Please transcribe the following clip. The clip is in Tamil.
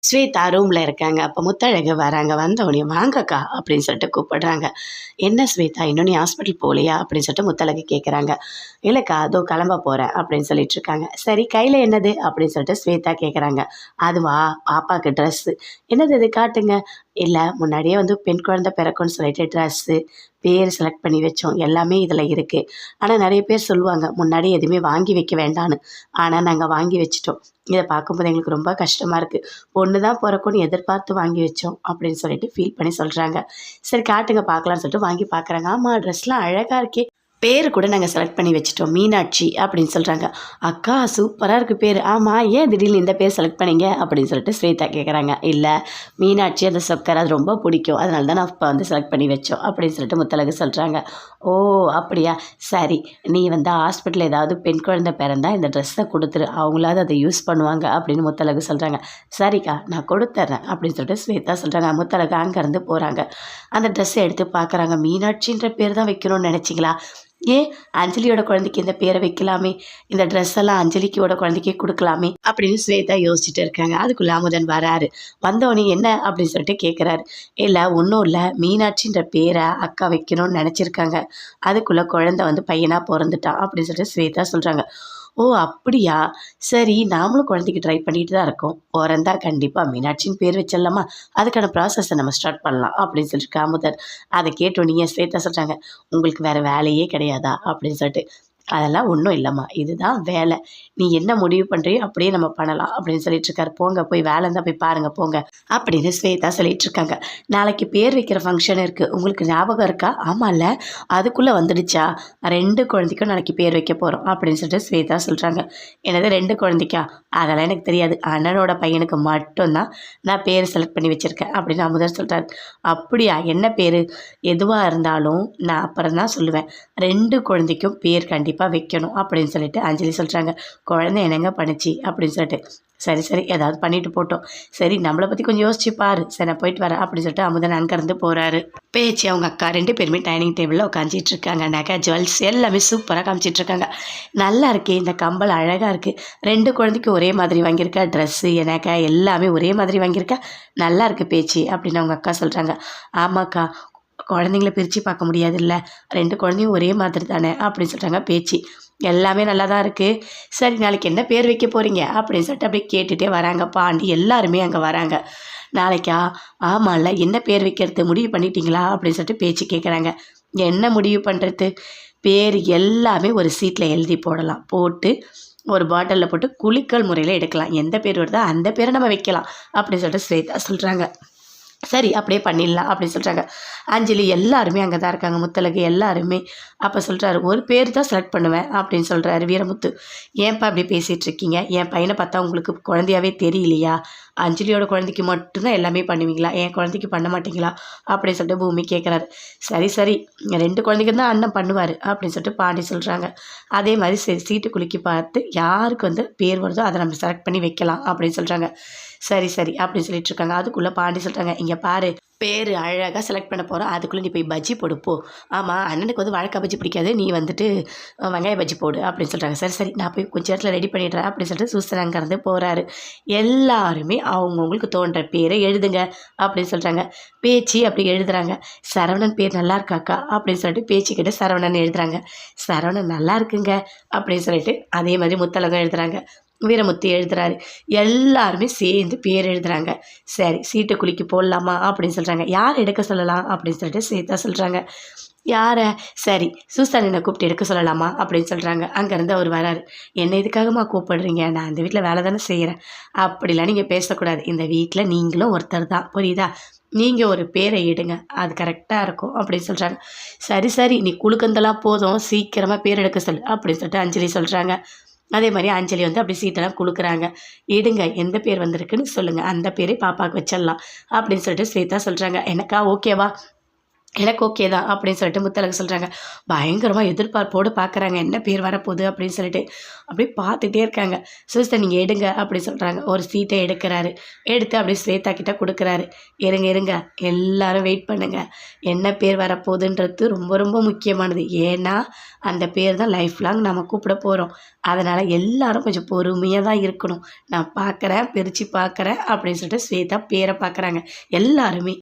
ஸ்வேதா ரூமில் இருக்காங்க. அப்போ முத்தழகு வராங்க. வந்தோடனே வாங்கக்கா அப்படின்னு சொல்லிட்டு கூப்பிடுறாங்க. என்ன ஸ்வேதா இன்னும் நீ ஹாஸ்பிட்டல் போகலையா அப்படின்னு சொல்லிட்டு முத்தழகு கேட்குறாங்க. இல்லைக்கா அதோ கிளம்ப போகிறேன் அப்படின்னு சொல்லிட்டு இருக்காங்க. சரி கையில் என்னது அப்படின்னு சொல்லிட்டு ஸ்வேதா கேட்குறாங்க. அதுவா பாப்பாவுக்கு ட்ரெஸ்ஸு. என்னது இது காட்டுங்க. இல்லை முன்னாடியே வந்து பெண் குழந்தை பிறக்கும்னு சொல்லிட்டு ட்ரெஸ்ஸு பேர் செலக்ட் பண்ணி வச்சோம் எல்லாமே இதில் இருக்குது. ஆனால் நிறைய பேர் சொல்லுவாங்க முன்னாடி எதுவுமே வாங்கி வைக்க வேண்டான்னு. ஆனால் நாங்கள் வாங்கி வச்சிட்டோம். இதை பார்க்கும்போது எங்களுக்கு ரொம்ப கஷ்டமாக இருக்குது. பொண்ணு தான் பிறக்கும்னு எதிர்பார்த்து வாங்கி வச்சோம் அப்படின்னு சொல்லிட்டு ஃபீல் பண்ணி சொல்கிறாங்க. சரி காட்டுங்க பார்க்கலான்னு சொல்லிட்டு வாங்கி பார்க்குறாங்க. ஆமாம் ட்ரெஸ்லாம் அழகாக இருக்கே. பேர் கூட நாங்கள் செலக்ட் பண்ணி வச்சிட்டோம் மீனாட்சி அப்படின்னு சொல்கிறாங்க. அக்கா சூப்பராக இருக்குது பேர். ஆமாம் ஏன் திடீர்னு இந்த பேர் செலக்ட் பண்ணீங்க அப்படின்னு சொல்லிட்டு ஸ்வேதா கேட்குறாங்க. இல்லை மீனாட்சி அந்த சொக்கர் அது ரொம்ப பிடிக்கும், அதனால தான் நான் இப்போ வந்து செலக்ட் பண்ணி வச்சோம் அப்படின்னு சொல்லிட்டு முத்தழகு சொல்கிறாங்க. ஓ அப்படியா, சரி நீ வந்து ஹாஸ்பிட்டலில் ஏதாவது பெண் குழந்தை பிறந்தா இந்த ட்ரெஸ்ஸை கொடுத்துரு, அவங்களாவது அதை யூஸ் பண்ணுவாங்க அப்படின்னு முத்தழகு சொல்கிறாங்க. சரிக்கா நான் கொடுத்துட்றேன் அப்படின்னு சொல்லிட்டு ஸ்வேதா சொல்கிறாங்க. முத்தழகு அங்கேருந்து போகிறாங்க. அந்த ட்ரெஸ்ஸை எடுத்து பார்க்குறாங்க. மீனாட்சின்ற பேர் தான் வைக்கணும்னு நினச்சிங்களா? ஏன் அஞ்சலியோட குழந்தைக்கு இந்த பேரை வைக்கலாமே, இந்த ட்ரெஸ் எல்லாம் அஞ்சலிக்கோட குழந்தைக்கே கொடுக்கலாமே அப்படின்னு ஸ்வேதா யோசிச்சுட்டு இருக்காங்க. அதுக்குள்ள அமுதன் வராரு. வந்தவனே என்ன அப்படின்னு சொல்லிட்டு கேட்குறாரு. இல்லை ஒன்றும் இல்லை, மீனாட்சின்ற பேரை அக்கா வைக்கணும்னு நினச்சிருக்காங்க. அதுக்குள்ளே குழந்தை வந்து பையனாக பிறந்துட்டான் அப்படின்னு சொல்லிட்டு ஸ்வேதா சொல்கிறாங்க. ஓ அப்படியா, சரி நாமளும் குழந்தைக்கு ட்ரை பண்ணிட்டு தான் இருக்கோம். பிறந்தா கண்டிப்பாக மீனாட்சின்னு பேர் வச்சிடலாமா, அதுக்கான ப்ராசஸை நம்ம ஸ்டார்ட் பண்ணலாம் அப்படின்னு சொல்லிட்டு அமுதன். அதை கேட்டோன்னே ஸ்வேதா சொல்கிறாங்க. உங்களுக்கு வேறு வேலையே கிடையாதா அப்படின்னு சொல்லிட்டு. அதெல்லாம் ஒன்றும் இல்லைம்மா, இதுதான் வேலை. நீ என்ன முடிவு பண்ணுறியோ அப்படியே நம்ம பண்ணலாம் அப்படின்னு சொல்லிட்டு இருக்காரு. போங்க போய் வேலை இருந்தால் போய் பாருங்கள் போங்க அப்படின்னு ஸ்வேதா சொல்லிட்டு இருக்காங்க. நாளைக்கு பேர் வைக்கிற ஃபங்க்ஷன் இருக்குது, உங்களுக்கு ஞாபகம் இருக்கா? ஆமாம்ல, அதுக்குள்ளே வந்துடுச்சா? 2 குழந்தைக்கும் நாளைக்கு பேர் வைக்க போகிறோம் அப்படின்னு சொல்லிட்டு ஸ்வேதா சொல்கிறாங்க. எனது 2 குழந்தைக்கா? அதெல்லாம் எனக்கு தெரியாது, அண்ணனோட பையனுக்கு மட்டும்தான் நான் பேர் செலக்ட் பண்ணி வச்சுருக்கேன் அப்படின்னு அமுதர் சொல்கிறார். அப்படியா, என்ன பேர்? எதுவாக இருந்தாலும் நான் அப்புறம் தான் சொல்லுவேன். 2 குழந்தைக்கும் பேர் கண்டிப்பாக வைக்கணும் அப்படின்னு சொல்லிட்டு அஞ்சலி சொல்கிறாங்க. குழந்தை என்னங்க பண்ணுச்சு அப்படின்னு சொல்லிட்டு. சரி சரி ஏதாவது பண்ணிட்டு போட்டோம், சரி நம்மளை பற்றி கொஞ்சம் யோசிச்சு பாரு, சரி நான் போயிட்டு வரேன் அப்படின்னு சொல்லிட்டு அமுதன் அங்கேருந்து போகிறாரு. பேச்சு அவங்க அக்கா 2 பேருமே டைனிங் டேபிளில் உட்காந்துட்டு இருக்காங்க. நகை ஜுவல்ஸ் எல்லாமே சூப்பராக காமிச்சிட்டு இருக்காங்க. நல்லா இருக்கே இந்த கம்பல், அழகாக இருக்குது. 2 குழந்தைக்கு ஒரே மாதிரி வாங்கியிருக்கா, ட்ரெஸ்ஸு நகை எல்லாமே ஒரே மாதிரி வாங்கியிருக்கா, நல்லா இருக்குது பேச்சு அப்படின்னு அவங்க அக்கா சொல்கிறாங்க. ஆமாக்கா, குழந்தைங்கள பிரித்து பார்க்க முடியாதுல்ல, 2 குழந்தையும் ஒரே மாதிரி தானே அப்படின்னு சொல்கிறாங்க பேச்சு. எல்லாமே நல்லா தான் இருக்குது. சரி நாளைக்கு என்ன பேர் வைக்க போகிறீங்க அப்படின்னு சொல்லிட்டு அப்படியே கேட்டுகிட்டே வராங்க. பாண்டி எல்லாருமே அங்கே வராங்க. நாளைக்கா? ஆமாம்ல, என்ன பேர் வைக்கிறது முடிவு பண்ணிட்டீங்களா அப்படின்னு சொல்லிட்டு பேச்சு கேட்குறாங்க. என்ன முடிவு பண்ணுறது? பேர் எல்லாமே ஒரு சீட்டில் எழுதி போடலாம், போட்டு ஒரு பாட்டிலில் போட்டு குலுக்கல் முறையில் எடுக்கலாம். எந்த பேர் வருதோ அந்த பேரை நம்ம வைக்கலாம் அப்படின்னு சொல்லிட்டு ஸ்வேதா சொல்கிறாங்க. சரி அப்படியே பண்ணிடலாம் அப்படின்னு சொல்கிறாங்க. அஞ்சலி எல்லாருமே அங்கே தான் இருக்காங்க, முத்தழகு எல்லாருமே. அப்போ சொல்கிறாரு, ஒரு பேர் தான் செலக்ட் பண்ணுவேன் அப்படின்னு சொல்கிறாரு வீரமுத்து. ஏன்ப்பா அப்படி பேசிகிட்டு இருக்கீங்க? என் பையனை பார்த்தா உங்களுக்கு குழந்தையாவே தெரியலையா? அஞ்சலியோட குழந்தைக்கு மட்டும்தான் எல்லாமே பண்ணுவீங்களா, என் குழந்தைக்கு பண்ண மாட்டிங்களா அப்படின்னு சொல்லிட்டு பூமி கேட்குறாரு. சரி சரி 2 குழந்தைக்கு தான் அண்ணன் பண்ணுவார் அப்படின்னு சொல்லிட்டு பாண்டி சொல்கிறாங்க. அதே மாதிரி சரி சீட்டு குலுக்கி பார்த்து யாருக்கு வந்து பேர் வருதோ அதை நம்ம செலக்ட் பண்ணி வைக்கலாம் அப்படின்னு சொல்கிறாங்க. சரி சரி அப்படின்னு சொல்லிட்டு இருக்காங்க. அதுக்குள்ளே பாண்டி சொல்கிறாங்க, இங்கே பாரு பேர் அழகாக செலக்ட் பண்ண போகிறோம், அதுக்குள்ளே நீ போய் பஜ்ஜி போடுப்போ. ஆமாம் அண்ணனுக்கு வந்து வாழைக்காய் பஜ்ஜி பிடிக்காது, நீ வந்துட்டு வெங்காய பஜ்ஜி போடு அப்படின்னு சொல்கிறாங்க. சரி சரி நான் போய் கொஞ்சம் நேரத்தில் ரெடி பண்ணிடுறேன் அப்படின்னு சொல்லிட்டு சூசன் அங்கேருந்து போகிறாரு. எல்லாருமே அவங்கவுங்களுக்கு தோன்ற பேரை எழுதுங்க அப்படின்னு சொல்கிறாங்க. பேச்சு அப்படி எழுதுறாங்க. சரவணன் பேர் நல்லா இருக்காக்கா அப்படின்னு சொல்லிட்டு பேச்சு கிட்ட சரவணன் எழுதுறாங்க. சரவணன் நல்லா இருக்குங்க அப்படின்னு சொல்லிட்டு அதே மாதிரி முத்தழகம் எழுதுறாங்க. வீரமுத்து எழுதுறாரு. எல்லாருமே சேர்ந்து பேர் எழுதுறாங்க. சரி சீட்டு குலுக்கி போடலாமா அப்படின்னு சொல்கிறாங்க. யார் எடுக்க சொல்லலாம் அப்படின்னு சொல்லிட்டு ஸ்வேதா சொல்கிறாங்க. யாரை? சரி சூசானினை கூப்பிட்டு எடுக்க சொல்லலாமா அப்படின்னு சொல்கிறாங்க. அங்கேருந்து அவர் வராரு. என்ன இதுக்காகமா கூப்பிடுறீங்க? நான் அந்த வீட்டில் வேலை தானே செய்கிறேன். அப்படிலாம் நீங்கள் பேசக்கூடாது. இந்த வீட்டில் நீங்களும் ஒருத்தர் தான், புரியுதா? நீங்கள் ஒரு பேரை எடுங்க, அது கரெக்டாக இருக்கும் அப்படின்னு சொல்கிறாங்க. சரி சரி நீ குழுக்கந்தெல்லாம் போதும், சீக்கிரமாக பேர் எடுக்க சொல்லு அப்படின்னு சொல்லிட்டு அஞ்சலி சொல்கிறாங்க. அதே மாதிரி அஞ்சலி வந்து அப்படி சீட்டெல்லாம் கொடுக்குறாங்க. எடுங்க எந்த பேர் வந்திருக்குன்னு சொல்லுங்கள், அந்த பேரே பாப்பாவுக்கு வச்சிடலாம் அப்படின்னு சொல்லிட்டு ஸ்வேதா சொல்கிறாங்க. எனக்கா ஓகேவா? எனக்கு ஓகே தான் அப்படின்னு சொல்லிட்டு முத்தழகு சொல்கிறாங்க. பயங்கரமாக எதிர்பார்ப்போடு பார்க்குறாங்க என்ன பேர் வரப்போகுது அப்படின்னு சொல்லிட்டு. அப்படியே பார்த்துட்டே இருக்காங்க. சிஸ்டர் நீங்கள் எடுங்க அப்படி சொல்கிறாங்க. ஒரு சீட்டை எடுக்கிறாரு. எடுத்து அப்படியே ஸ்வேதா கிட்ட கொடுக்குறாரு. இருங்க இருங்க எல்லாரும் வெயிட் பண்ணுங்க. என்ன பேர் வரப்போகுதுன்றது ரொம்ப ரொம்ப முக்கியமானது. ஏன்னா அந்த பேர் தான் லைஃப் லாங் நம்ம கூப்பிட போகிறோம். அதனால் எல்லாரும் கொஞ்சம் பொறுமையாக தான் இருக்கணும். நான் பார்க்குறேன் பிரித்து பார்க்குறேன் அப்படின்னு சொல்லிட்டு ஸ்வேதா பேரை பார்க்குறாங்க எல்லாருமே.